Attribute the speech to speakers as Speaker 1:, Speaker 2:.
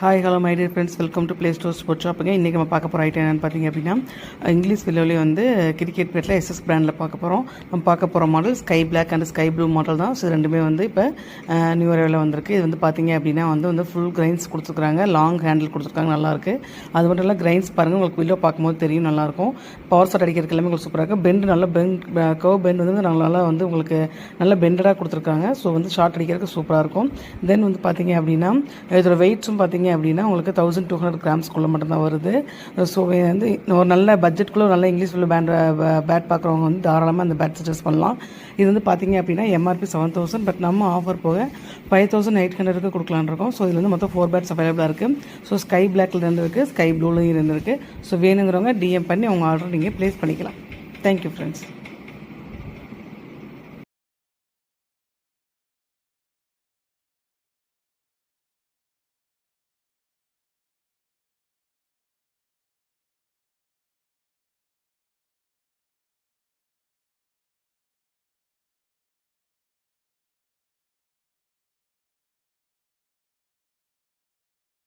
Speaker 1: Hi hello my dear friends, welcome to play store sports ஷாப்புங்க. இன்றைக்கி நம்ம பார்க்க போகிற ஐட்டம் என்னென்னு பார்த்தீங்க அப்படின்னா, இங்கிலீஷ் விலையிலே வந்து கிரிக்கெட் பேட்டில் எஸ்எஸ் பிராண்டில் பார்க்க போகிறோம். நம்ம பார்க்க போகிற model sky black and sky blue model தான். ஸோ ரெண்டுமே வந்து இப்போ நியூ அரைவில் வந்திருக்கு. இது வந்து பார்த்தீங்க அப்படின்னா வந்து ஃபுல் கிரைன்ஸ் கொடுத்துருக்காங்க, லாங் ஹேண்டில் கொடுத்துருக்காங்க, நல்லாயிருக்கு. அது மட்டும் இல்லை, கிரைன்ஸ் பாருங்கள், உங்களுக்கு வில்லோ பார்க்கும்போது தெரியும், நல்லாயிருக்கும். பவர் ஷாட் அடிக்கிறதுக்கு எல்லாமே உங்களுக்கு சூப்பராக இருக்குது. பெண்டு நல்லா கர்வ் பெண்ட் வந்து நல்லா வந்து உங்களுக்கு நல்ல பெண்டடாக கொடுத்துருக்காங்க. ஸோ வந்து ஷார்ட் அடிக்கிறதுக்கு சூப்பராக இருக்கும். தென் வந்து பார்த்தீங்க அப்படின்னா இதோட வெயிட்ஸும் பார்த்தீங்க அப்படின்னா உங்களுக்கு 1200 கிராம்ஸ்குள்ளே மட்டும்தான் வருது. ஸோ வந்து ஒரு நல்ல பட்ஜெட்குள்ளே நல்ல இங்கிலீஷ் பேட் பார்க்குறவங்க வந்து தாராளமாக அந்த பேட் சஜஸ்ட் பண்ணலாம். இது வந்து பார்த்தீங்க அப்படின்னா எம்ஆர்பி 7000, பட் நம்ம ஆஃபர் போக 5800 கொடுக்கலான்னு இருக்கோம். ஸோ இதில் வந்து மொத்தம் 4 பேட்ஸ் அவைலபிளாக இருக்குது. ஸோ ஸ்கை பிளாக்ல இருந்துருக்கு, ஸ்கை ப்ளூலையும் இருந்திருக்கு. ஸோ வேணுங்கிறவங்க டிஎம் பண்ணி அவங்க ஆர்டர் நீங்கள் ப்ளேஸ் பண்ணிக்கலாம். Thank you friends.